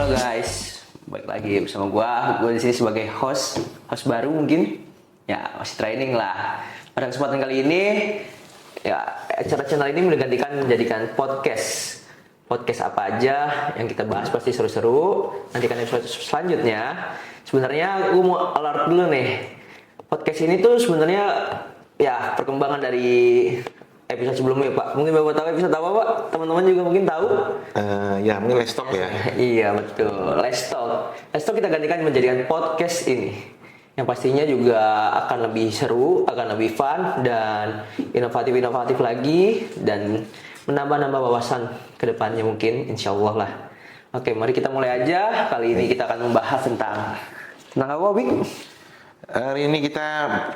Halo guys, balik lagi bersama gue di sini sebagai host baru mungkin, ya masih training lah. Pada kesempatan kali ini, ya acara channel ini menjadikan podcast. Podcast apa aja yang kita bahas pasti seru-seru. Nantikan episode selanjutnya. Sebenarnya gue mau alert dulu nih. Podcast ini tuh sebenarnya ya perkembangan dari episode sebelumnya Pak. Mungkin Bapak tahu episode apa Pak? Teman-teman juga mungkin tahu. Ya mungkin Let's Talk ya. Iya betul, Let's Talk. Let's Talk kita gantikan menjadikan podcast ini. Yang pastinya juga akan lebih seru, akan lebih fun dan inovatif lagi dan menambah-nambah wawasan ke depannya mungkin, insya Allah lah. Oke, mari kita mulai aja. Kali ini kita akan membahas tentang apa, Wik? Hari ini kita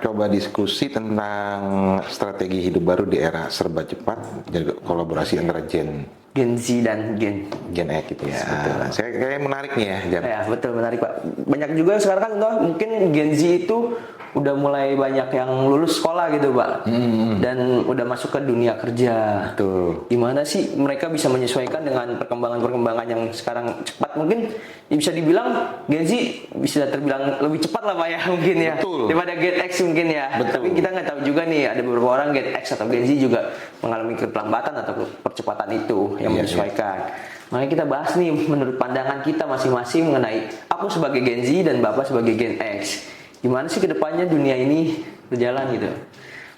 coba diskusi tentang strategi hidup baru di era serba cepat, jadi kolaborasi antara Gen Z dan Gen X gitu ya. Saya kayak menarik nih ya, Jan. Ya betul, menarik Pak. Banyak juga sekarang kan mungkin Gen Z itu udah mulai banyak yang lulus sekolah gitu Pak, dan udah masuk ke dunia kerja. Betul. Gimana sih mereka bisa menyesuaikan dengan perkembangan yang sekarang cepat? Mungkin bisa dibilang Gen Z bisa terbilang lebih cepat lah Pak ya mungkin ya. Betul. Daripada Gen X mungkin ya. Betul. Tapi kita nggak tahu juga nih, ada beberapa orang Gen X atau Gen Z juga mengalami keterlambatan atau percepatan itu yang menyesuaikan. Makanya kita bahas nih menurut pandangan kita masing-masing mengenai aku sebagai Gen Z dan Bapak sebagai Gen X. Gimana sih kedepannya dunia ini berjalan gitu?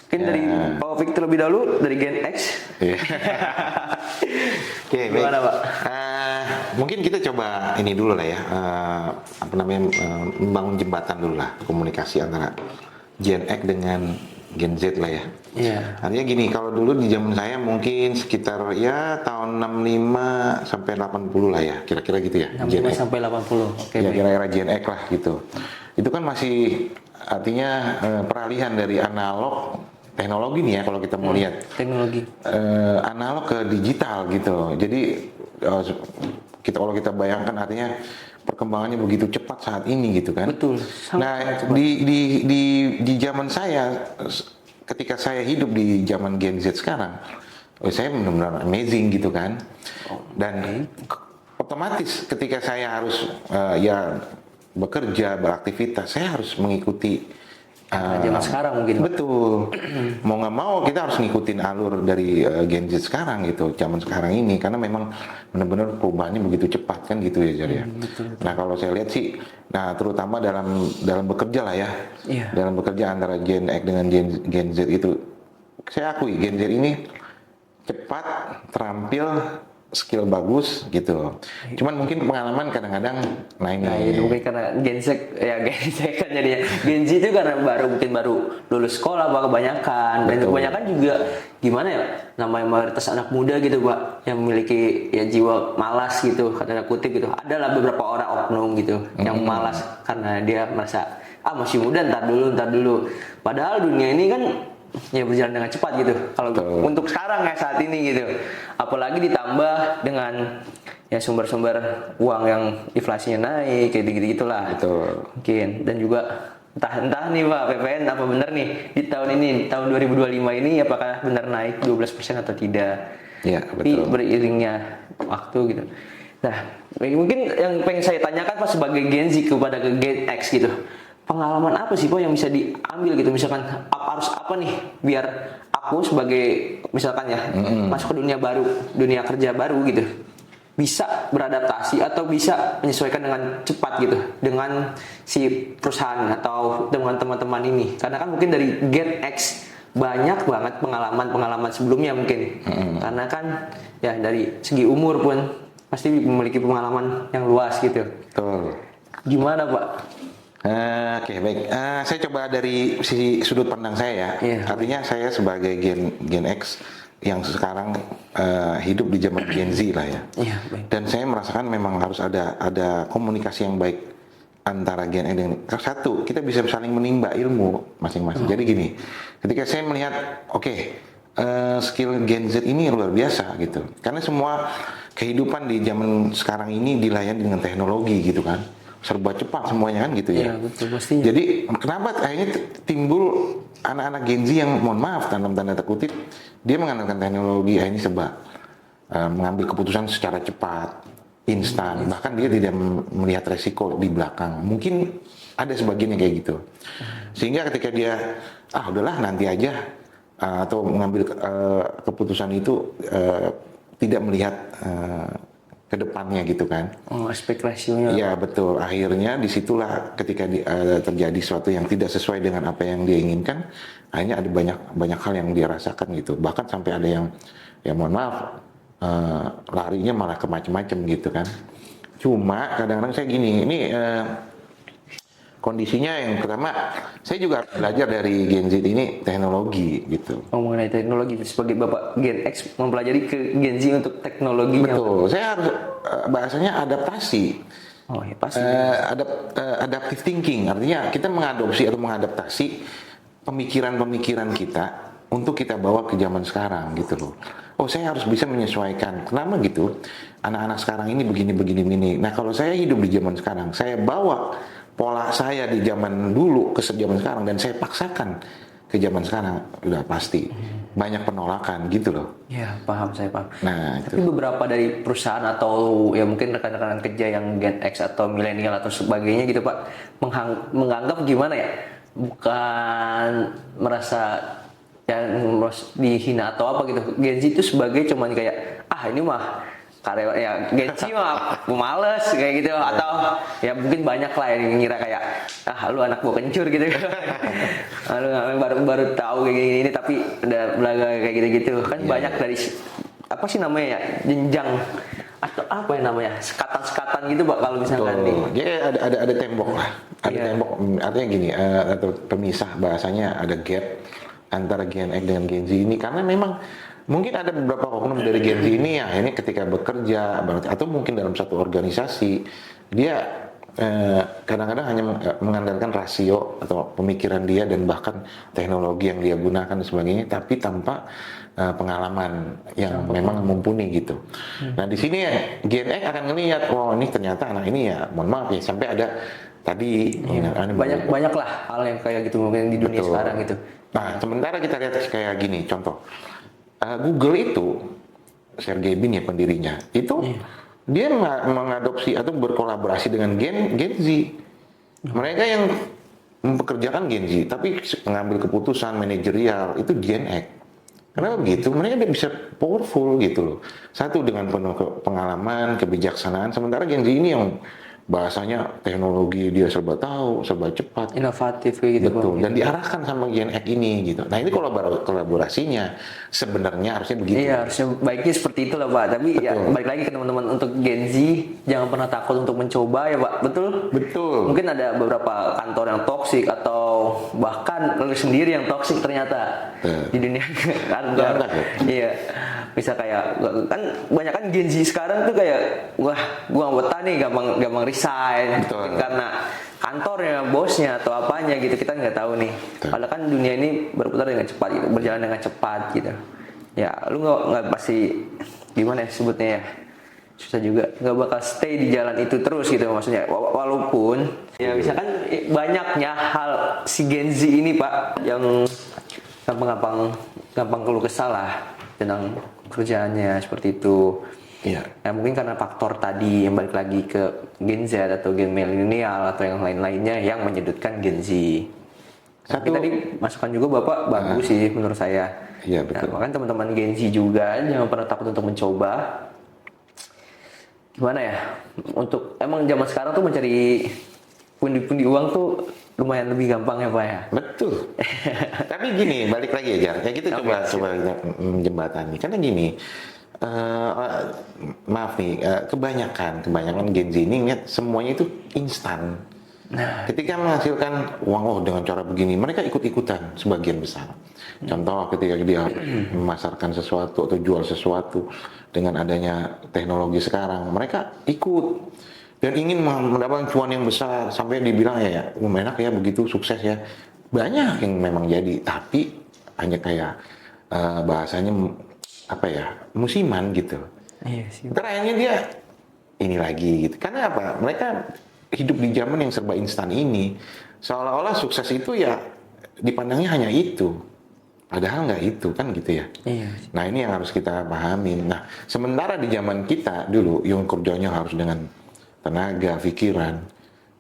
Mungkin dari Pak Victor lebih dahulu dari Gen X. Oke, gimana Pak? Mungkin kita coba ini dulu lah ya, membangun jembatan dulu lah komunikasi antara Gen X dengan Gen Z lah ya. Iya. Artinya gini, kalau dulu di zaman saya mungkin sekitar ya tahun 65 sampai 80 lah ya, kira-kira gitu ya. 65 sampai 80. Oke. Ya kira-kira Gen X lah gitu. Itu kan masih artinya peralihan dari analog teknologi nih ya kalau kita mau lihat. Teknologi. Analog ke digital gitu. Jadi kalau kita bayangkan artinya perkembangannya begitu cepat saat ini gitu kan. Betul. Nah, cepat. di zaman saya ketika saya hidup di zaman Gen Z sekarang, saya benar-benar amazing gitu kan. Dan otomatis ketika saya harus ya bekerja, beraktivitas, saya harus mengikuti zaman sekarang mungkin. Betul. Mau nggak mau kita harus ngikutin alur dari Gen Z sekarang gitu, zaman sekarang ini, karena memang benar-benar perubahannya begitu cepat kan gitu ya, Jar ya. Betul. Nah kalau saya lihat sih, nah terutama dalam bekerja lah ya, dalam bekerja antara Gen X dengan Gen Z itu, saya akui Gen Z ini cepat, terampil, skill bagus gitu. Cuman mungkin pengalaman kadang-kadang itu mungkin karena Gen Z kan jadinya. Gen Z itu karena mungkin baru lulus sekolah Pak kebanyakan. Dan kebanyakan juga gimana ya, namanya mayoritas anak muda gitu Pak yang memiliki ya jiwa malas gitu, kata kutip gitu. Adalah beberapa orang oknum gitu yang malas karena dia merasa masih muda, ntar dulu. Padahal dunia ini kan ya berjalan dengan cepat gitu kalau untuk sekarang ya saat ini gitu, apalagi ditambah dengan ya sumber-sumber uang yang inflasinya naik kayak gitu-gitulah. Mungkin dan juga entah nih Pak, PPN apa benar nih di tahun 2025 ini apakah benar naik 12% atau tidak ya, tapi beriringnya waktu gitu. Nah mungkin yang pengen saya tanyakan Pak sebagai Gen Z kepada Gen X gitu, pengalaman apa sih Pak yang bisa diambil gitu, misalkan harus apa nih biar aku sebagai misalkan ya masuk ke dunia kerja baru gitu bisa beradaptasi atau bisa menyesuaikan dengan cepat gitu dengan si perusahaan atau dengan teman-teman ini, karena kan mungkin dari Gen X banyak banget pengalaman sebelumnya mungkin karena kan ya dari segi umur pun pasti memiliki pengalaman yang luas gitu. Gimana Pak? Oke, baik. Saya coba dari sisi sudut pandang saya ya. Artinya saya sebagai Gen X yang sekarang hidup di zaman Gen Z lah ya. Dan saya merasakan memang harus ada komunikasi yang baik antara Gen X dan satu, kita bisa saling menimba ilmu masing-masing. Jadi gini, ketika saya melihat skill Gen Z ini luar biasa gitu. Karena semua kehidupan di zaman sekarang ini dilayani dengan teknologi gitu kan. Serba cepat semuanya kan gitu ya. Betul, pastinya. Jadi kenapa akhirnya timbul anak-anak Gen Z yang mohon maaf dalam tanda kutip dia mengandalkan teknologi, ini serba mengambil keputusan secara cepat, instan, bahkan dia tidak melihat resiko di belakang. Mungkin ada sebagian yang kayak gitu. Sehingga ketika dia udahlah nanti aja, atau mengambil keputusan itu tidak melihat ke depannya gitu kan. Aspek rasionya. Iya betul. Akhirnya disitulah ketika terjadi sesuatu yang tidak sesuai dengan apa yang dia inginkan, akhirnya ada banyak hal yang dia rasakan gitu. Bahkan sampai ada yang, ya mohon maaf, larinya malah ke macam-macam gitu kan. Cuma kadang-kadang saya gini, ini kondisinya yang pertama, saya juga belajar dari Gen Z ini teknologi gitu. Mengenai teknologi, sebagai Bapak Gen X mempelajari ke Gen Z untuk teknologinya. Betul, saya harus bahasanya adaptasi. Oh ya pasti. Adaptive thinking, artinya kita mengadopsi atau mengadaptasi pemikiran-pemikiran kita untuk kita bawa ke zaman sekarang gitu loh. Oh saya harus bisa menyesuaikan. Kenapa gitu? Anak-anak sekarang ini begini. Nah kalau saya hidup di zaman sekarang, saya bawa pola saya di zaman dulu ke zaman sekarang dan saya paksakan ke zaman sekarang, udah pasti banyak penolakan gitu loh. Ya paham, saya paham. Nah, tapi beberapa dari perusahaan atau ya mungkin rekan-rekan kerja yang Gen X atau milenial atau sebagainya gitu Pak, menganggap gimana ya? Bukan merasa yang dihina atau apa gitu. Gen Z itu sebagai cuman kayak ini mah karyawan ya, Gen Z mah males kayak gitu, atau ya mungkin banyak lah yang ngira kayak lu anak buah kencur gitu. Lu baru tahu kayak gini tapi udah belaga kayak gitu kan. Banyak dari apa sih namanya ya, jenjang atau apa yang namanya, sekatan-sekatan gitu Pak kalau misalkan nih. Jadi ada tembok lah, tembok, artinya gini, atau pemisah, bahasanya ada gap antara Gen X dengan Gen Z ini, karena memang mungkin ada beberapa oknum dari Gen Z ini ya, ini ketika bekerja atau mungkin dalam satu organisasi dia kadang-kadang hanya mengandalkan rasio atau pemikiran dia dan bahkan teknologi yang dia gunakan dan sebagainya, tapi tanpa pengalaman yang memang mumpuni gitu. Nah di sini Gen X akan ngelihat, ini ternyata anak ini ya, mohon maaf ya, sampai ada tadi banyak lah hal yang kayak gitu mungkin di dunia sekarang gitu. Nah sementara kita lihat kayak gini contoh. Google itu, Sergey Brin ya pendirinya, itu dia mengadopsi atau berkolaborasi dengan Gen Z. Mereka yang mempekerjakan Gen Z, tapi mengambil keputusan manajerial itu Gen X. Kenapa begitu? Mereka bisa powerful gitu loh. Satu dengan penuh pengalaman, kebijaksanaan. Sementara Gen Z ini yang bahasanya teknologi dia serba tahu, serba cepat, inovatif gitu. Betul. Dan diarahkan sama Gen X ini gitu. Nah ini kolaborasinya sebenarnya harusnya begitu. Iya, harusnya baiknya seperti itu lah Pak. Tapi ya balik lagi ke teman-teman, untuk Gen Z jangan pernah takut untuk mencoba ya Pak. Betul? Betul. Mungkin ada beberapa kantor yang toksik atau bahkan lu sendiri yang toksik ternyata di dunia kantor. Iya. Bisa kayak kan banyak kan Gen Z sekarang tuh kayak gua anggota nih gampang resign. Betul. Karena kantornya, bosnya atau apanya gitu, kita nggak tahu nih. Padahal kan dunia ini berputar dengan cepat gitu, berjalan dengan cepat gitu. Ya lu nggak pasti gimana ya sebutnya ya, susah juga, nggak bakal stay di jalan itu terus gitu maksudnya. Walaupun ya misalkan banyaknya hal si Gen Z ini Pak yang gampang keluh kesah lah tentang kerjaannya seperti itu. Iya. Nah, mungkin karena faktor tadi yang balik lagi ke Gen Z atau Gen milenial atau yang lain-lainnya yang menyudutkan Gen Z. Tapi tadi masukan juga Bapak bagus sih menurut saya. Iya betul. Nah, makanya teman-teman Gen Z juga jangan pernah takut untuk mencoba. Gimana ya? Untuk emang zaman sekarang tuh mencari pundi-pundi uang tuh lumayan lebih gampang ya Pak ya. Betul. Tapi gini, balik lagi aja. Ya kita coba menjembatani. Karena gini, maaf nih, kebanyakan Gen Z ini lihat semuanya itu instan. Nah, ketika menghasilkan uang dengan cara begini, mereka ikut-ikutan sebagian besar. Contoh ketika dia memasarkan sesuatu atau jual sesuatu dengan adanya teknologi sekarang, mereka ikut dan ingin mendapatkan cuan yang besar sampai dibilang ya enak ya begitu sukses ya. Banyak yang memang jadi, tapi hanya kayak bahasanya apa ya, musiman gitu. Iya sih. Terakhirnya dia ini lagi gitu. Karena apa? Mereka hidup di zaman yang serba instan ini. Seolah-olah sukses itu ya dipandangnya hanya itu. Padahal nggak itu kan gitu ya. Iya. Nah ini yang harus kita pahami. Nah sementara di zaman kita dulu yang kerjanya harus dengan tenaga, pikiran,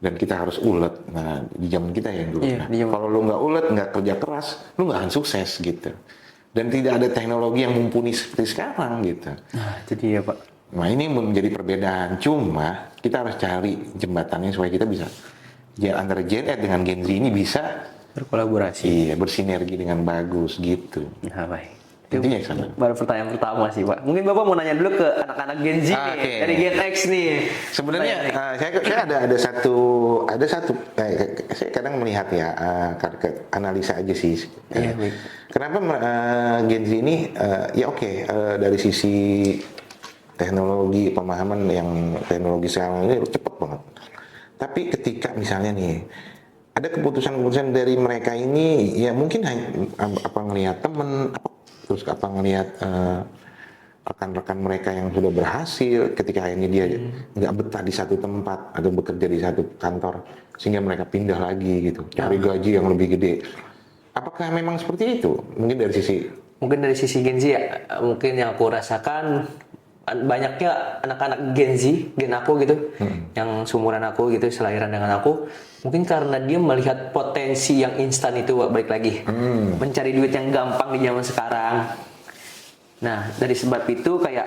dan kita harus ulet. Nah di zaman kita yang dulu. Iya, Nah, kalau lu nggak ulet, nggak kerja keras, lu nggak akan sukses gitu. Dan tidak ada teknologi yang mumpuni seperti sekarang gitu. Nah, itu dia Pak. Nah ini menjadi perbedaan. Cuma kita harus cari jembatannya supaya kita bisa antara Gen Z dengan Gen Z ini bisa Berkolaborasi. iya bersinergi dengan bagus gitu. Nah, baik. Intinya ke sana. Baru pertanyaan pertama sih Pak. Mungkin Bapak mau nanya dulu ke anak-anak Gen Z nih, Oke. dari Gen X nih. Sebenarnya saya ada satu saya kadang melihat ya analisa aja sih. Iya, baik. Kenapa Gen Z ini ya oke, dari sisi teknologi pemahaman yang teknologi sekarang ini cepet banget. Tapi ketika misalnya nih ada keputusan-keputusan dari mereka ini ya mungkin apa ngelihat temen terus apa ngelihat rekan-rekan mereka yang sudah berhasil ketika ini dia nggak betah di satu tempat atau bekerja di satu kantor sehingga mereka pindah lagi gitu cari gaji yang lebih gede. Apakah memang seperti itu? Mungkin dari sisi Gen Z ya, mungkin yang aku rasakan banyaknya anak-anak Gen Z, Gen aku gitu, yang seumuran aku gitu, selahiran dengan aku, mungkin karena dia melihat potensi yang instan itu balik lagi, mencari duit yang gampang di zaman sekarang. Nah dari sebab itu kayak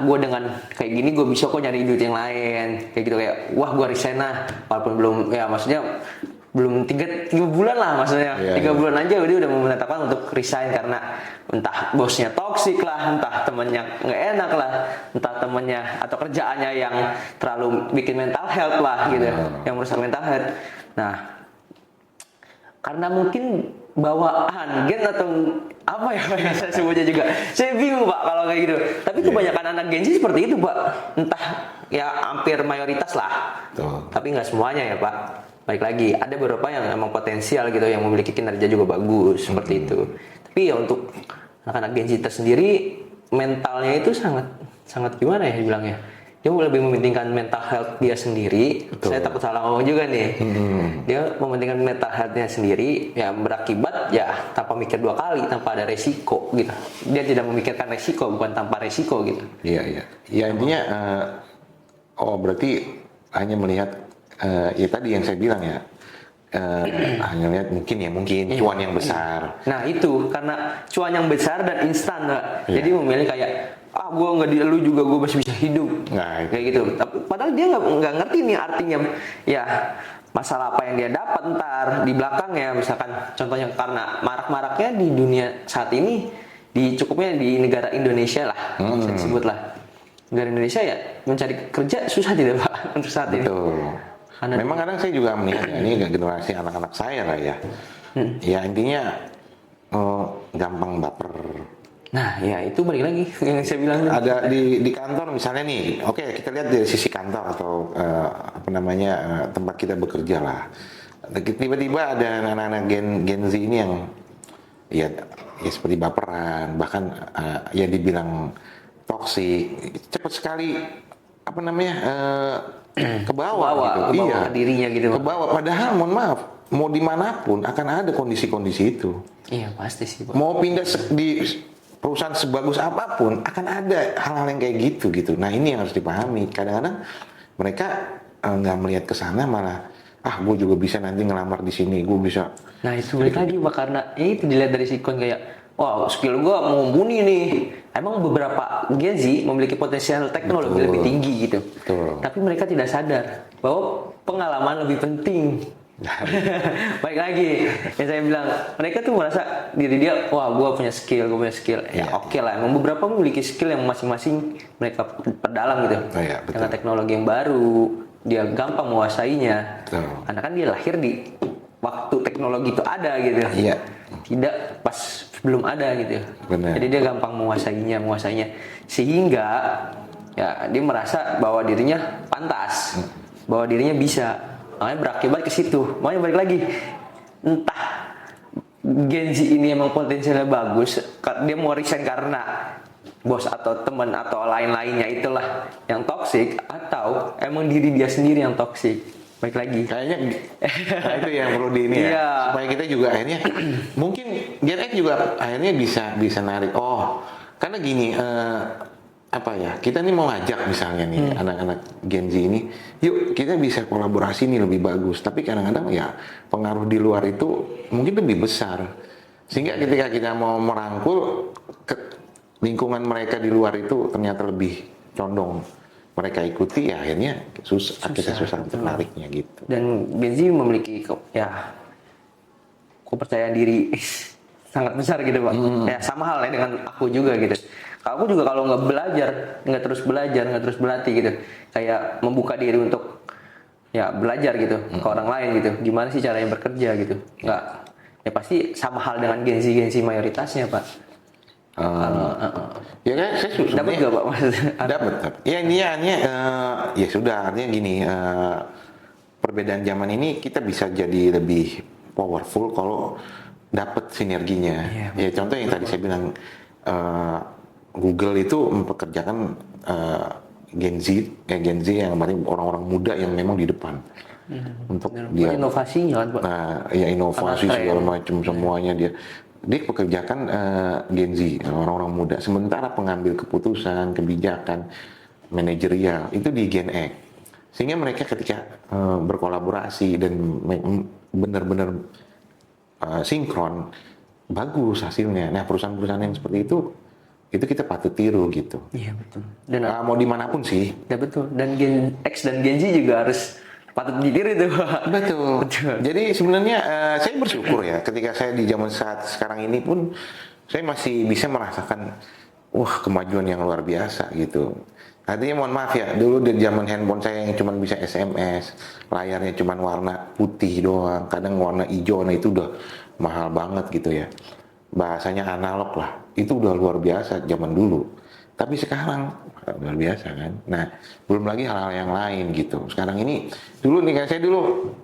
gue dengan kayak gini gue bisa kok nyari duit yang lain, kayak gitu kayak gue resign lah, walaupun belum ya maksudnya belum tiga bulan lah maksudnya, 3 bulan aja dia udah menetapkan untuk resign karena entah bosnya toksik lah, entah temennya nggak enak lah, entah temennya atau kerjaannya yang terlalu bikin mental health lah gitu, yang merusak mental health. Nah karena mungkin bawaan gen atau apa ya saya sebutnya juga, saya bingung Pak kalau kayak gitu. Tapi kebanyakan anak Gen Z seperti itu Pak, entah ya hampir mayoritas lah, tapi nggak semuanya ya Pak. Baik lagi, ada beberapa yang emang potensial gitu, yang memiliki kinerja juga bagus seperti itu. Tapi ya untuk anak-anak Gen Z sendiri, mentalnya itu sangat gimana ya dibilangnya? Dia lebih mementingkan mental health dia sendiri. Betul. Saya takut salah ngomong juga nih. Dia mementingkan mental health-nya sendiri, ya berakibat ya tanpa mikir 2 kali, tanpa ada resiko gitu. Dia tidak memikirkan resiko, bukan tanpa resiko gitu. Iya. Ya intinya, berarti hanya melihat ya tadi yang saya bilang ya, hanya lihat mungkin cuan yang besar. Nah itu karena cuan yang besar dan instan, jadi memilih kayak gue nggak di lu juga gue masih bisa hidup, kayak gitu. Tapi padahal dia nggak ngerti nih artinya ya masalah apa yang dia dapat ntar di belakangnya. Misalkan contohnya karena marak-maraknya di dunia saat ini, cukupnya di negara Indonesia lah, bisa disebut lah. Negara Indonesia ya mencari kerja susah tidak Pak untuk saat ini. Memang kadang saya juga melihat ya, ini generasi anak-anak saya lah ya. Ya intinya gampang baper. Nah ya itu balik lagi yang saya bilang. Ada di kantor misalnya nih, oke kita lihat dari sisi kantor atau tempat kita bekerja lah. Tiba-tiba ada anak-anak Gen Z ini yang ya seperti baperan, bahkan ya dibilang toksik, cepat sekali ke bawah gitu. Ke dirinya gitu. Ke bawah, padahal mohon maaf, mau dimanapun akan ada kondisi-kondisi itu. Iya pasti sih Pak. Mau pindah di perusahaan sebagus apapun akan ada hal-hal yang kayak gitu. Nah ini yang harus dipahami. Kadang-kadang mereka nggak melihat ke sana, malah gue juga bisa nanti ngelamar di sini, gue bisa. Nah itu balik lagi Pak, karena itu dilihat dari sikon kayak skill gue mumpuni nih. Emang beberapa Gen Z memiliki potensial teknologi lebih tinggi gitu. Tapi mereka tidak sadar bahwa pengalaman lebih penting. Baik lagi yang saya bilang, mereka tuh merasa diri dia gue punya skill ya oke lah. Emang beberapa memiliki skill yang masing-masing mereka perdalam gitu. Dengan teknologi yang baru dia gampang menguasainya. Karena kan dia lahir di waktu teknologi itu ada gitu. Tidak pas belum ada gitu. Jadi dia gampang menguasainya sehingga ya dia merasa bahwa dirinya pantas, bahwa dirinya bisa. Makanya berakibat ke situ. Makanya balik lagi, entah Gen Z ini emang potensialnya bagus, dia mau resign karena bos atau teman atau lain-lainnya itulah yang toksik, atau emang diri dia sendiri yang toksik. baik lagi. Kayaknya nah itu yang perlu di ini ya. Iya. Supaya kita juga akhirnya mungkin Gen X juga akhirnya bisa narik. Oh, karena gini apa ya? Kita nih mau ngajak misalnya nih anak-anak Gen Z ini, yuk kita bisa kolaborasi nih lebih bagus. Tapi kadang-kadang ya pengaruh di luar itu mungkin lebih besar. Sehingga ketika kita mau merangkul lingkungan mereka di luar itu ternyata lebih condong mereka ikuti, ya akhirnya kita susah untuk nariknya gitu. Dan Gen Z memiliki kepercayaan diri sangat besar gitu Pak. Ya sama halnya dengan aku juga gitu. Aku juga kalau nggak terus belajar, nggak terus berlatih gitu, kayak membuka diri untuk ya belajar gitu ke orang lain gitu. Gimana sih caranya bekerja gitu? Nggak, ya pasti sama hal dengan Gen Z mayoritasnya Pak. Ya kan saya Dapat nggak Pak maksudnya? Dapat. Ya intinya ya sudah, artinya gini, perbedaan zaman ini kita bisa jadi lebih powerful kalau dapat sinerginya. Ya contoh yang tadi saya bilang, Google itu mempekerjakan Gen Z yang orang-orang muda yang memang di depan untuk dia inovasinya kan Pak. Nah, ya inovasi segala macam semuanya dia pekerjakan Gen Z, orang-orang muda. Sementara pengambil keputusan, kebijakan, manajerial itu di Gen X. Sehingga mereka ketika berkolaborasi dan benar-benar sinkron, bagus hasilnya. Nah, perusahaan-perusahaan yang seperti itu kita patut tiru gitu. Iya betul. Dan mau dimanapun sih. Ya betul. Dan Gen X dan Gen Z juga harus patut ditiru itu Pak. Betul. Jadi sebenarnya saya bersyukur ya ketika saya di zaman saat sekarang ini pun saya masih bisa merasakan kemajuan yang luar biasa gitu. Artinya mohon maaf ya, dulu di zaman handphone saya yang cuma bisa SMS, layarnya cuma warna putih doang, kadang warna hijau, nah itu udah mahal banget gitu ya. Bahasanya analog lah, itu udah luar biasa zaman dulu. Tapi sekarang luar biasa kan. Nah, belum lagi hal-hal yang lain gitu. Sekarang ini dulu nih kayak saya dulu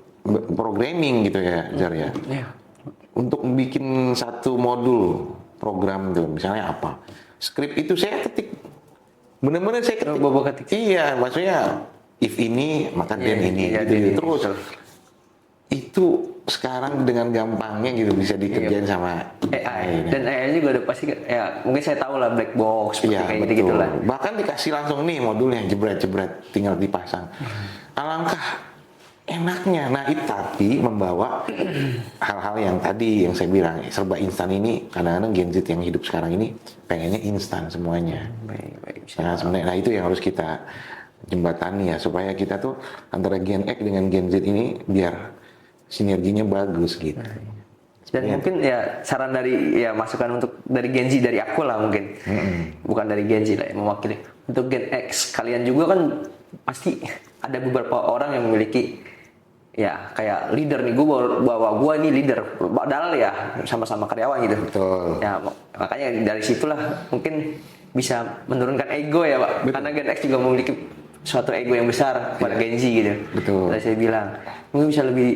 programming gitu ya, Jar ya. Untuk bikin satu modul program tuh, misalnya apa? Script itu saya ketik. Bener-bener saya ketik. Iya, maksudnya if ini maka then ini gitu. Terus itu sekarang dengan gampangnya gitu bisa dikerjain sama AI. Dan AI juga udah pasti ya mungkin saya tahu lah black box seperti kayak gitu lah. Bahkan dikasih langsung nih modulnya jebret tinggal dipasang. Alangkah enaknya. Nah, tapi membawa hal-hal yang tadi yang saya bilang serba instan ini, kadang-kadang Gen Z yang hidup sekarang ini pengennya instan semuanya. Nah, sebenarnya itu yang harus kita jembatani ya supaya kita tuh antara Gen X dengan Gen Z ini biar sinerginya bagus gitu. Dan mungkin ya saran dari masukan untuk dari Gen Z dari aku lah mungkin. Bukan dari Gen Z lah yang mewakili. Untuk Gen X kalian juga kan pasti ada beberapa orang yang memiliki ya kayak leader nih, bawa gue nih leader, padahal ya sama-sama karyawan gitu. Betul. Ya makanya dari situlah mungkin bisa menurunkan ego ya Pak. Betul. Karena Gen X juga memiliki suatu ego yang besar pada Gen Z gitu. Betul. Tadi saya bilang mungkin bisa lebih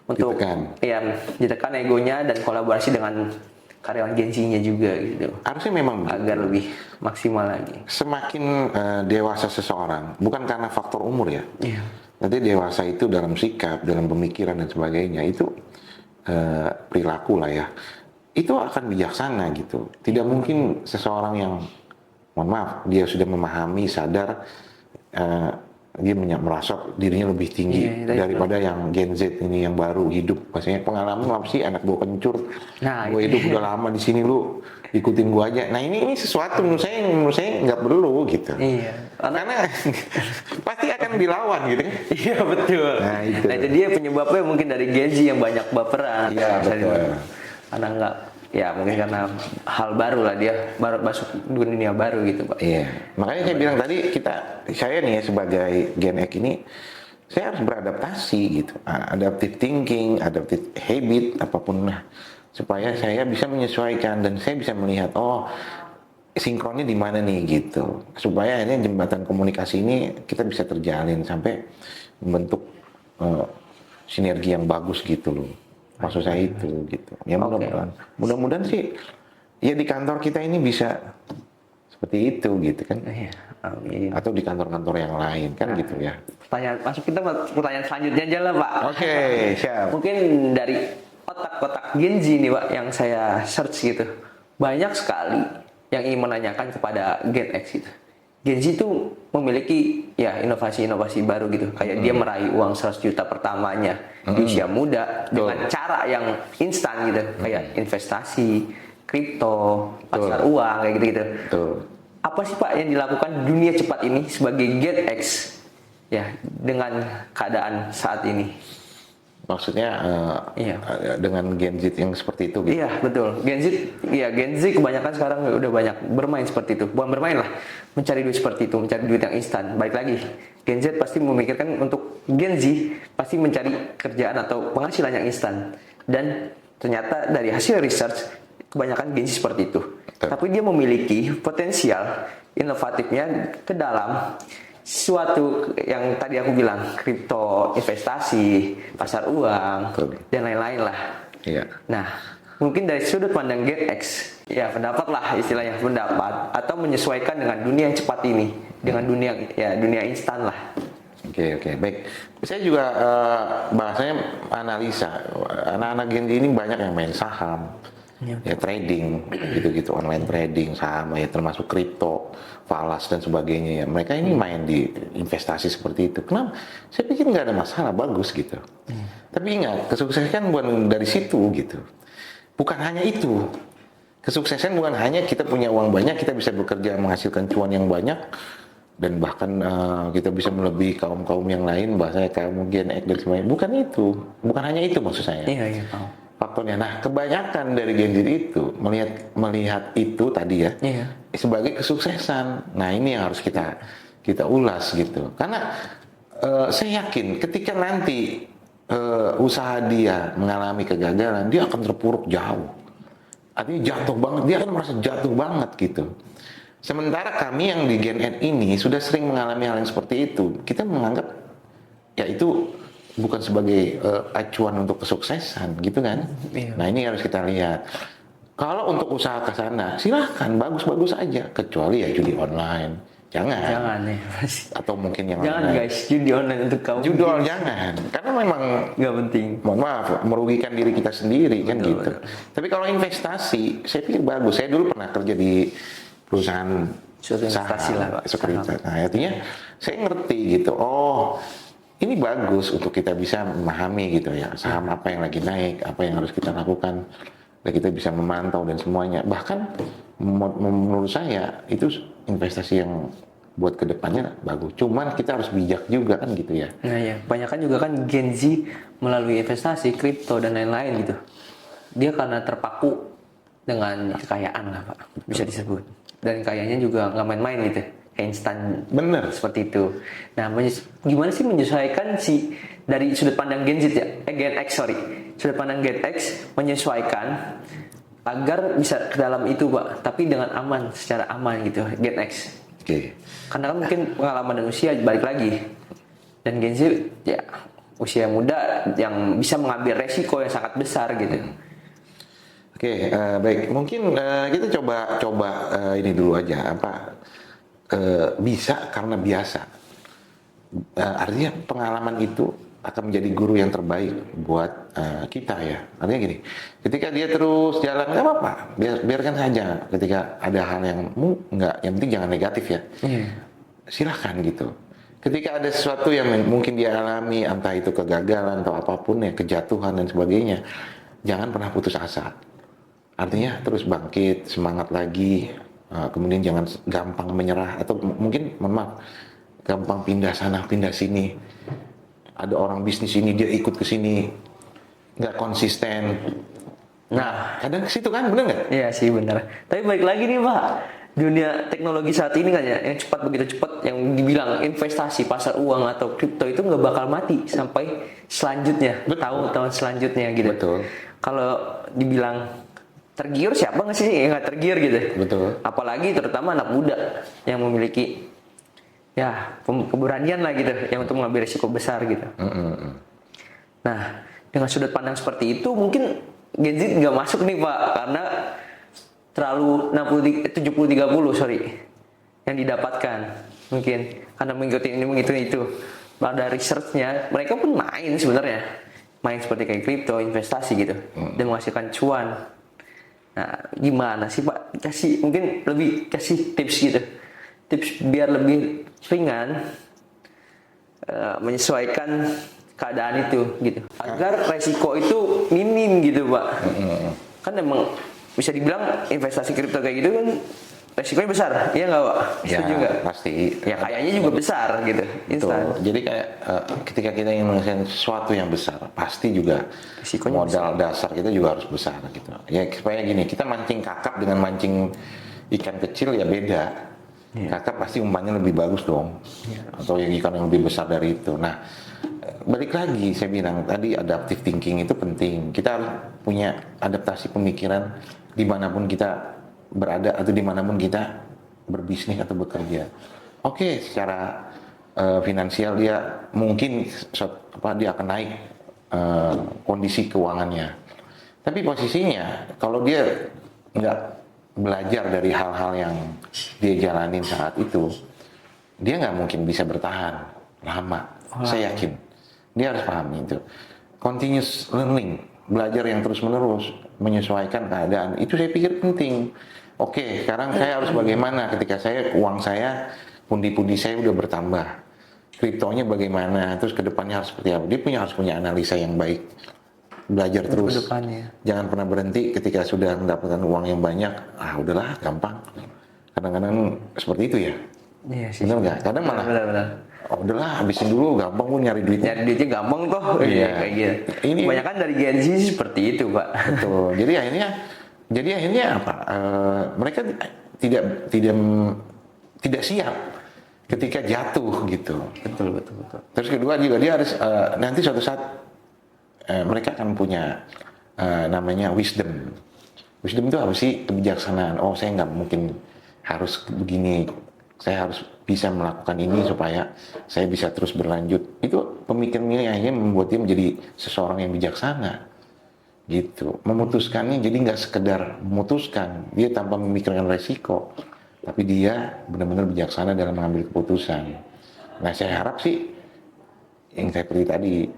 untuk ditekan egonya dan kolaborasi dengan karyawan Gen Z-nya juga gitu. Harusnya memang agar lebih maksimal lagi. Semakin dewasa seseorang, bukan karena faktor umur ya. Nanti dewasa itu dalam sikap, dalam pemikiran dan sebagainya itu perilaku lah ya. Itu akan bijaksana gitu. Tidak mungkin seseorang yang mohon maaf dia sudah memahami, sadar dia merasa dirinya lebih tinggi daripada yang Gen Z ini yang baru hidup. Maksudnya pengalaman apa sih anak gue kencur, gue hidup udah lama di sini, lu ikutin gue aja. Nah ini sesuatu menurut saya nggak perlu gitu. Karena pasti akan dilawan gitu. Iya betul. Nah itu dia penyebabnya mungkin dari Gen Z yang banyak baperan. Iya betul. Karena nggak mungkin karena hal baru lah, dia baru masuk dunia baru gitu Pak. Iya, makanya saya bilang tadi saya nih sebagai Gen X ini saya harus beradaptasi gitu, adaptive thinking, adaptive habit apapun lah, supaya saya bisa menyesuaikan dan saya bisa melihat sinkronnya di mana nih gitu, supaya akhirnya jembatan komunikasi ini kita bisa terjalin sampai membentuk sinergi yang bagus gitu loh. Maksud saya itu gitu. Ya mudah-mudahan sih ya di kantor kita ini bisa seperti itu gitu kan. Iya, amin. Atau di kantor-kantor yang lain kan gitu ya. Pertanyaan selanjutnya aja lah, Pak. Oke, siap. Mungkin dari otak-otak Gen Z nih, Pak, yang saya search gitu. Banyak sekali yang ingin menanyakan kepada Gen X gitu. Gen Z itu memiliki ya inovasi-inovasi baru gitu. Kayak dia meraih uang 100 juta pertamanya di usia muda dengan cara yang instan gitu. Kayak investasi, kripto, pasar uang kayak gitu-gitu. Apa sih Pak yang dilakukan dunia cepat ini sebagai Gen X ya dengan keadaan saat ini? Maksudnya dengan Gen Z yang seperti itu gitu? Iya betul, Gen Z kebanyakan sekarang udah banyak bermain seperti itu. Bukan bermain lah, mencari duit seperti itu, mencari duit yang instan. Baik lagi, Gen Z pasti memikirkan untuk Gen Z pasti mencari kerjaan atau penghasilan yang instan. Dan ternyata dari hasil research kebanyakan Gen Z seperti itu. Tapi dia memiliki potensial inovatifnya ke dalam suatu yang tadi aku bilang, kripto, investasi, pasar uang, dan lain-lain lah. Iya. Nah, mungkin dari sudut pandang Gen X, ya pendapat lah istilahnya, pendapat atau menyesuaikan dengan dunia yang cepat ini, dengan dunia instan lah. Oke, baik. Saya juga bahasanya analisa. Anak-anak Gen Z ini banyak yang main saham, ya trading, gitu-gitu, online trading, saham, ya termasuk kripto, falas dan sebagainya ya. Mereka ini main di investasi seperti itu. Kenapa? Saya pikir nggak ada masalah, bagus gitu. Tapi ingat, kesuksesan bukan dari situ gitu. Bukan hanya itu. Kesuksesan bukan hanya kita punya uang banyak, kita bisa bekerja menghasilkan cuan yang banyak, dan bahkan kita bisa melebihi kaum-kaum yang lain, bahasanya kaum Gen X dan sebagainya. Bukan itu. Bukan hanya itu maksud saya. Iya, Faktornya. Nah, kebanyakan dari Gen Z itu melihat itu tadi ya sebagai kesuksesan. Nah, ini yang harus kita ulas gitu. Karena saya yakin ketika nanti usaha dia mengalami kegagalan, dia akan terpuruk jauh. Artinya jatuh banget, dia akan merasa jatuh banget gitu. Sementara kami yang di Gen N ini sudah sering mengalami hal yang seperti itu. Kita menganggap ya itu bukan sebagai acuan untuk kesuksesan gitu kan. Nah, ini harus kita lihat. Kalau untuk usaha ke sana silahkan, bagus-bagus aja, kecuali ya judi online jangan ya. Atau mungkin yang jangan online. Guys, judi online untuk kamu judi online jangan, karena memang nggak penting, mohon maaf, merugikan diri kita sendiri kan gitu. Tapi kalau investasi saya pikir bagus. Saya dulu pernah kerja di perusahaan saham sekuritas. Nah, artinya saya ngerti gitu. Oh, ini bagus untuk kita bisa memahami gitu ya, saham apa yang lagi naik, apa yang harus kita lakukan, dan kita bisa memantau dan semuanya. Bahkan menurut saya itu investasi yang buat kedepannya bagus. Cuman kita harus bijak juga kan gitu ya. Nah ya, kebanyakan juga kan Gen Z melalui investasi, kripto dan lain-lain gitu. Dia karena terpaku dengan kekayaan lah Pak, bisa disebut. Dan kayaknya juga nggak main-main gitu. Instan, bener seperti itu. Nah, gimana sih menyesuaikan dari sudut pandang Gen Z ya, Gen X sudut pandang Gen X menyesuaikan agar bisa ke dalam itu Pak, tapi dengan aman, secara aman gitu, Gen X. Karena kan mungkin pengalaman dan usia balik lagi, dan Gen Z ya usia muda yang bisa mengambil resiko yang sangat besar gitu. Baik, mungkin kita coba ini dulu aja bisa karena biasa. Artinya pengalaman itu akan menjadi guru yang terbaik buat kita ya. Artinya gini, ketika dia terus jalan nggak apa-apa, biarkan saja. Ketika ada hal yang yang penting jangan negatif ya. Silahkan gitu. Ketika ada sesuatu yang mungkin dia alami, entah itu kegagalan atau apapun ya, kejatuhan dan sebagainya, jangan pernah putus asa. Artinya terus bangkit, semangat lagi. Kemudian jangan gampang menyerah, atau mungkin mohon maaf, gampang pindah sana pindah sini. Ada orang bisnis ini dia ikut ke sini, nggak konsisten. Nah, kadang ke situ kan, bener nggak? Iya sih bener. Tapi balik lagi nih Pak, dunia teknologi saat ini kan ya, yang begitu cepat, yang dibilang investasi, pasar uang atau kripto itu nggak bakal mati sampai selanjutnya, tahun-tahun selanjutnya gitu. Betul. Kalau dibilang tergiur, siapa nggak sih yang nggak tergiur gitu? Betul. Apalagi terutama anak muda yang memiliki ya keberanian lah gitu, yang untuk mengambil risiko besar gitu. Nah, dengan sudut pandang seperti itu mungkin Gen Z nggak masuk nih Pak, karena terlalu 70-30 yang didapatkan mungkin karena mengikuti ini mengikuti itu. Pada researchnya mereka pun main sebenarnya, main seperti kayak kripto, investasi gitu, dan menghasilkan cuan. Nah, gimana sih Pak? Mungkin lebih kasih tips gitu, tips biar lebih ringan, menyesuaikan keadaan itu gitu, agar resiko itu minim gitu Pak. Kan emang bisa dibilang investasi kripto kayak gitu kan resikonya besar, iya nggak Pak? Setuju nggak? Pasti. Ya kayaknya juga besar gitu. Instan. Jadi kayak ketika kita ingin menghasilkan sesuatu yang besar, pasti juga Risikonya modal dasar kita juga harus besar gitu. Ya supaya gini, kita mancing kakap dengan mancing ikan kecil ya beda. Kakap pasti umpannya lebih bagus dong, atau yang ikan yang lebih besar dari itu. Nah, balik lagi saya bilang tadi adaptive thinking itu penting. Kita harus punya adaptasi pemikiran dimanapun kita berada atau dimanapun kita berbisnis atau bekerja. Oke, secara finansial dia mungkin dia akan naik kondisi keuangannya. Tapi posisinya kalau dia nggak belajar dari hal-hal yang dia jalanin saat itu, dia nggak mungkin bisa bertahan lama. Saya yakin dia harus pahami itu. Continuous learning, belajar yang terus-menerus, menyesuaikan keadaan, itu saya pikir penting. Oke, sekarang saya harus bagaimana ketika uang saya, pundi-pundi saya udah bertambah. Kriptonya bagaimana, terus kedepannya harus seperti apa. Dia harus punya analisa yang baik. Belajar terus. Jangan pernah berhenti ketika sudah mendapatkan uang yang banyak. Udahlah, gampang. Kadang-kadang seperti itu ya. Iya sih. Benar nggak? Kadang malah. Benar. Udahlah, habisin dulu, gampang pun nyari duitnya. Nyari duitnya gampang toh. Iya. Kayak gitu. Kebanyakan dari Gen Z seperti itu, Pak. Betul. Jadi akhirnya apa? Mereka tidak siap ketika jatuh gitu. Betul. Terus kedua juga dia harus nanti suatu saat mereka akan punya namanya wisdom. Wisdom itu apa sih? Kebijaksanaan. Oh, saya nggak mungkin harus begini. Saya harus bisa melakukan ini supaya saya bisa terus berlanjut. Itu pemikirannya akhirnya membuat dia menjadi seseorang yang bijaksana. Gitu. Memutuskannya jadi nggak sekedar memutuskan. Dia tanpa memikirkan resiko. Tapi dia benar-benar bijaksana dalam mengambil keputusan. Nah, saya harap sih yang saya pilih tadi,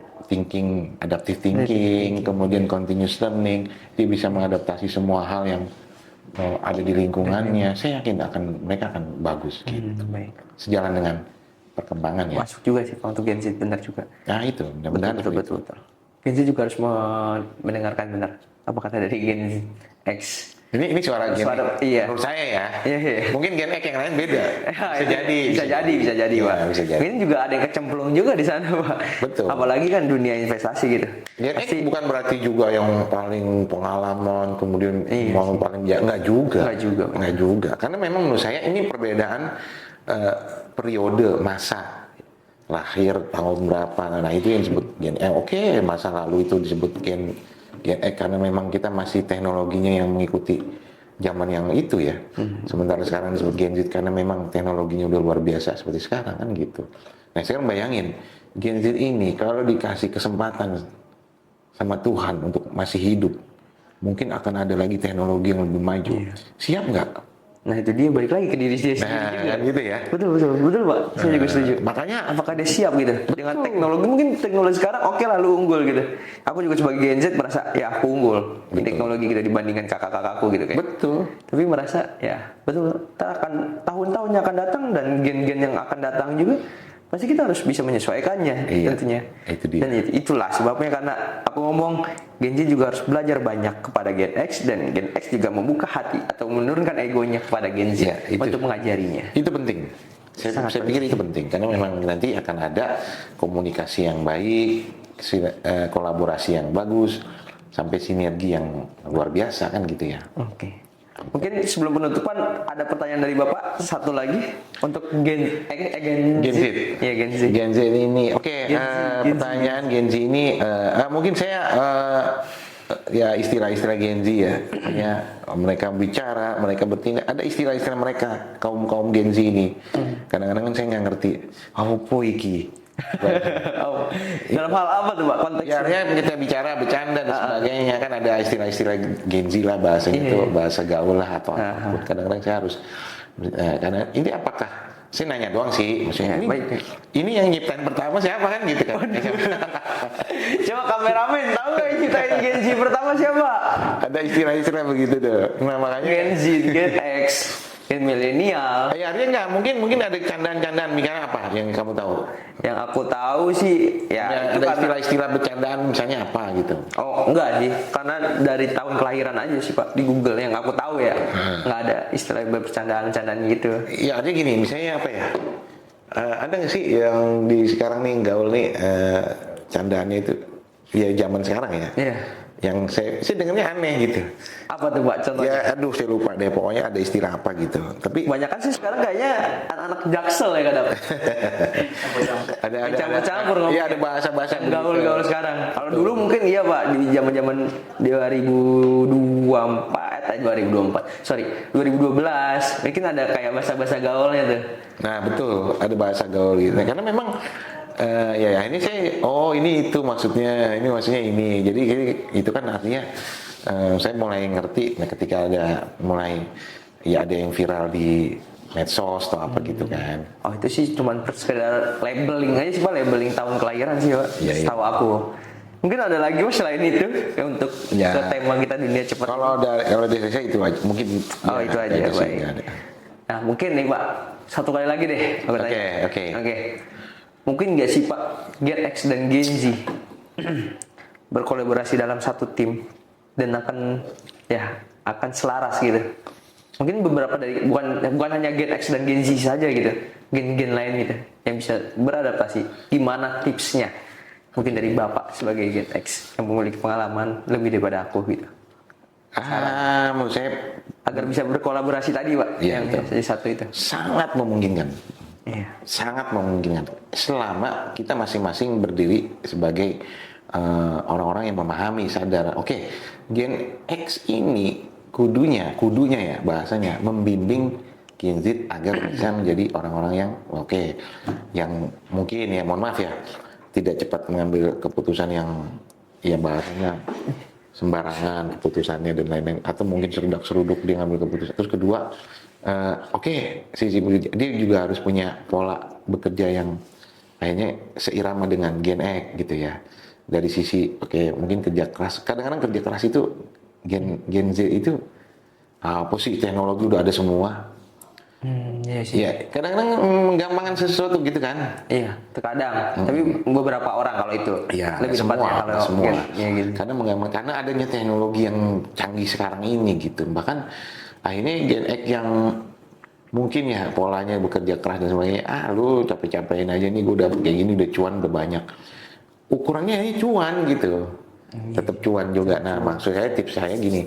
adaptive thinking, kemudian continuous learning, dia bisa mengadaptasi semua hal yang ada di lingkungannya. Saya yakin mereka akan bagus gitu. Baik. Sejalan dengan perkembangan ya. Masuk juga sih untuk Gen Z, benar juga. Nah itu, mudah-mudahan betul. Gen Z juga harus mendengarkan benar apa kata dari Gen X. Ini suara Gen X. Iya. Menurut saya ya. Iya. Mungkin Gen X yang lain beda. Bisa jadi, Pak. Bisa jadi. Ini juga ada yang kecemplung juga di sana, Pak. Betul. Apalagi kan dunia investasi gitu. Gen X bukan berarti juga yang paling pengalaman, kemudian mau paling enggak juga. Karena memang menurut saya ini perbedaan periode masa lahir tahun berapa. Nah, itu yang disebut Gen X. Oke, masa lalu itu disebut Gen X karena memang kita masih teknologinya yang mengikuti zaman yang itu ya. Sementara sekarang disebut Gen Z karena memang teknologinya udah luar biasa seperti sekarang kan gitu. Nah, sekarang bayangin Gen Z ini kalau dikasih kesempatan sama Tuhan untuk masih hidup, mungkin akan ada lagi teknologi yang lebih maju. Siap nggak? Nah, itu dia balik lagi ke diri dia sendiri juga. Kan gitu ya. Betul Pak. Saya juga setuju. Makanya apakah dia siap gitu dengan teknologi? Mungkin teknologi sekarang oke lah lu unggul gitu. Aku juga sebagai Gen Z merasa ya aku unggul di teknologi gitu dibandingkan kakak-kakakku gitu kayak. Betul. Tapi merasa ya betul. Tahun-tahun yang akan datang dan gen-gen yang akan datang juga pasti kita harus bisa menyesuaikannya tentunya. Itu dia. Dan itulah sebabnya karena aku ngomong Gen Z juga harus belajar banyak kepada Gen X dan Gen X juga membuka hati atau menurunkan egonya kepada Gen Z untuk mengajarinya. Itu penting. Saya pikir itu penting karena memang nanti akan ada komunikasi yang baik, kolaborasi yang bagus, sampai sinergi yang luar biasa kan gitu ya. Oke. Mungkin sebelum penutupan ada pertanyaan dari Bapak satu lagi untuk Gen Z. Ya, Gen Z ini. Pertanyaan Gen Z ini mungkin saya ya istilah-istilah Gen Z ya. Hanya mereka bicara, mereka bertindak, ada istilah-istilah mereka kaum Gen Z ini. Kadang-kadang kan saya nggak ngerti. Apa iki? Dalam hal apa tuh Pak konteksnya? Ya, kita bicara bercanda dan sebagainya kan ada istilah-istilah Gen Z lah bahasanya itu bahasa gaul lah atau apapun. Kadang-kadang saya harus Karena ini apakah saya nanya doang sih, maksudnya ini yang nyiptain pertama siapa kan gitu kan? Coba kameramen tahu nggak yang nyiptain Gen Z pertama siapa? Ada istilah-istilah begitu tuh. Nah makanya Gen Z, Gen X, Gen milenial. Ya artinya nggak, mungkin ada candaan-candaan, misalnya apa yang kamu tahu? Yang aku tahu sih ya Ada istilah-istilah bercandaan misalnya apa gitu? Oh enggak sih, karena dari tahun kelahiran aja sih Pak di Google yang aku tahu ya, nggak ada istilah bercandaan-candaan gitu. Ya artinya gini, misalnya apa ya? Ada nggak sih yang di sekarang nih gaul nih candaannya itu ya zaman sekarang ya? Iya. Yang saya dengarnya aneh gitu. Apa tuh Pak contohnya? Ya aduh saya lupa deh, pokoknya ada istilah apa gitu. Tapi Banyak kan sih sekarang kayaknya anak-anak jaksel ya kadang. ada Campur-campur ngomong. Iya ada bahasa-bahasa gaul-gaul sekarang. Kalau dulu mungkin iya Pak di zaman-zaman 2024 sorry 2012 mungkin ada kayak bahasa-bahasa gaulnya tuh. Nah betul, ada bahasa gaul gitu. Nah, karena memang ya ini saya ini itu maksudnya ini. Jadi itu kan artinya saya mulai ngerti. Nah ketika ada ada yang viral di medsos atau apa gitu kan. Oh itu sih cuman sekedar labeling aja sih Pak, labeling tahun kelahiran sih Pak. Setahu aku. Mungkin ada lagi Mas selain itu ya, untuk ke tema kita dunia cepat. Kalau dari saya itu aja mungkin. Itu aja baik. Nah mungkin nih Pak satu kali lagi deh. Oke. Mungkin nggak sih Pak Gen X dan Gen Z berkolaborasi dalam satu tim dan akan selaras gitu. Mungkin beberapa dari bukan hanya Gen X dan Gen Z saja gitu, gen-gen lain gitu yang bisa beradaptasi. Gimana tipsnya? Mungkin dari Bapak sebagai Gen X yang memiliki pengalaman lebih daripada aku gitu. Menurut saya agar bisa berkolaborasi tadi Pak, yang jadi satu itu. Sangat memungkinkan. Iya. Sangat memungkinkan. Selama kita masing-masing berdiri sebagai orang-orang yang memahami, sadar. Oke, Gen X ini kudunya ya bahasanya membimbing Gen Z agar bisa menjadi orang-orang yang yang mungkin ya mohon maaf ya tidak cepat mengambil keputusan yang ya bahasanya sembarangan keputusannya dan lain-lain, atau mungkin serudak-seruduk dia ngambil keputusan. Terus kedua dia juga harus punya pola bekerja yang akhirnya seirama dengan Gen X gitu ya. Dari sisi mungkin kerja keras. Kadang-kadang kerja keras itu Gen Z itu apa sih, teknologi udah ada semua. Iya sih. Ya, kadang-kadang menggampangkan sesuatu gitu kan. Iya, terkadang. Tapi beberapa orang kalau itu. Iya, lebih tepatnya kalau semua. gitu. Karena menggampangkan, karena adanya teknologi yang canggih sekarang ini gitu. Bahkan akhirnya Gen X yang mungkin ya polanya bekerja keras dan sebagainya, lu capek-capekin aja nih, gue udah kayak gini, udah cuan udah banyak. Ukurannya ini cuan gitu. Tetap cuan juga. Nah, maksud saya, tips saya gini.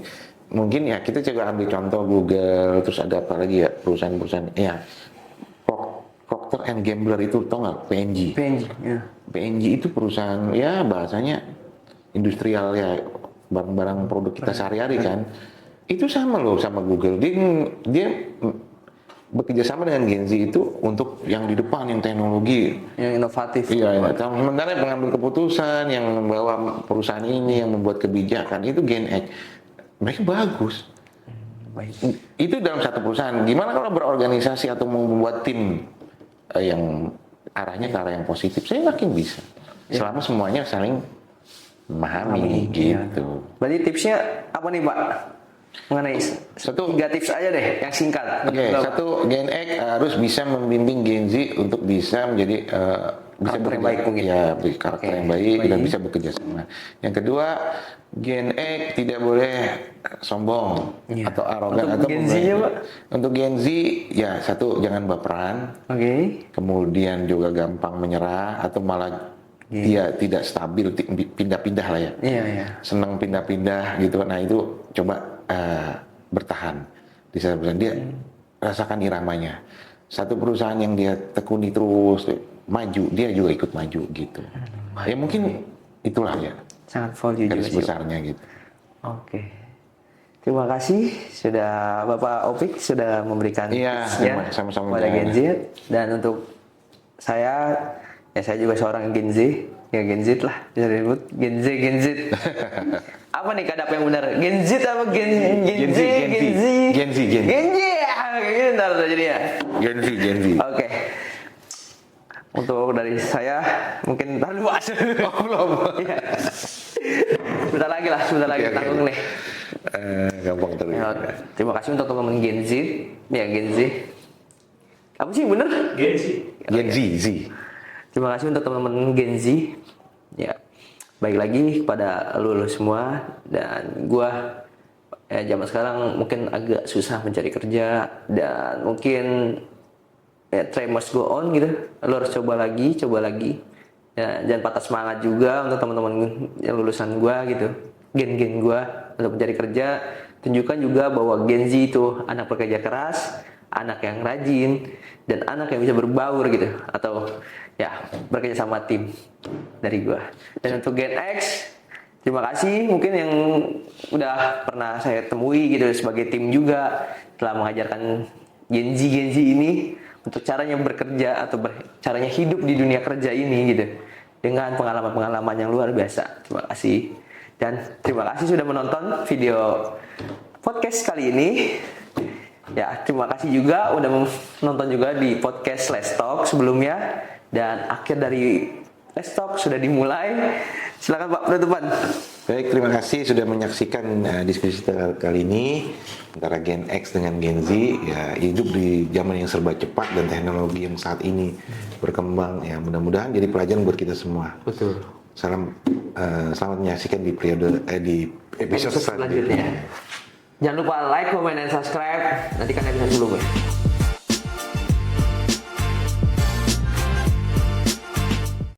Mungkin ya kita coba ambil contoh Google, terus ada apa lagi ya perusahaan-perusahaan ya Procter and Gamble itu, tau nggak? PNG itu perusahaan ya bahasanya industrial ya, barang-barang produk kita sehari-hari kan. Itu sama loh sama Google, dia bekerja sama dengan Gen Z itu untuk yang di depan, yang teknologi, yang inovatif. Iya. Sementara pengambil keputusan, yang membawa perusahaan ini, yang membuat kebijakan itu Gen X. Mereka bagus. Baik. Itu dalam satu perusahaan. Gimana kalau berorganisasi atau membuat tim yang arahnya ke arah yang positif? Saya yakin bisa. Selama semuanya saling memahami gitu. Berarti tipsnya apa nih Pak? Mengenai tiga tips aja deh yang singkat. Satu, Gen X harus bisa membimbing Gen Z untuk bisa menjadi karakter yang baik mungkin. Ya, karakter yang baik dan bisa bekerja sama. Yang kedua, Gen X tidak boleh sombong atau arogan atau Gen Z-nya, Pak? Untuk Gen Z ya satu, jangan baperan. Kemudian juga gampang menyerah atau malah dia tidak stabil, pindah-pindah lah ya. Senang pindah-pindah gitu. Nah, itu coba bertahan di satu perusahaan, dia rasakan iramanya. Satu perusahaan yang dia tekuni terus maju, dia juga ikut maju gitu. Ya mungkin itulah ya. Sangat value garis besarnya gitu. Oke. Terima kasih sudah Bapak Opik sudah memberikan tipsnya sama-sama pada Gen Z. Dan untuk saya juga seorang Gen Z. Ya Gen Z lah, bisa disebut Gen Z. Apa nih kadap yang benar? Gen Z apa Gen Z? kayak gini ntar jadinya. Gen Z. Oke. Untuk dari saya mungkin ntar dulu aja. Oh, belum. Iya. Sebentar lagi Oke. tanggung nih. Gampang terus. Ya, terima kasih untuk teman-teman Gen Z. Ya Gen Z. Apa sih bener? Gen Z. Terima kasih untuk teman-teman Gen Z. Ya, baik lagi kepada lu semua dan gua zaman sekarang mungkin agak susah mencari kerja dan mungkin try must go on gitu. Lu harus coba lagi. Ya, jangan patah semangat juga untuk teman-teman yang lulusan gua gitu. Gen gua untuk mencari kerja. Tunjukkan juga bahwa Gen Z itu anak pekerja keras, anak yang rajin, dan anak yang bisa berbaur gitu. Atau ya bekerja sama tim dari gua. Dan untuk Gen X, terima kasih mungkin yang udah pernah saya temui gitu sebagai tim juga telah mengajarkan Gen Z ini untuk caranya bekerja atau caranya hidup di dunia kerja ini gitu dengan pengalaman-pengalaman yang luar biasa. Terima kasih dan terima kasih sudah menonton video podcast kali ini. Ya, terima kasih juga udah menonton juga di podcast Let's Talk sebelumnya dan akhir dari Let's Talk sudah dimulai. Silakan Pak penutupan. Baik, terima kasih sudah menyaksikan diskusi kali ini antara Gen X dengan Gen Z. Ya, hidup di zaman yang serba cepat dan teknologi yang saat ini berkembang. Ya, mudah-mudahan jadi pelajaran buat kita semua. Betul. Selamat menyaksikan di episode selanjutnya. Jangan lupa like, comment, dan subscribe. Nanti kalian bisa sebelumnya.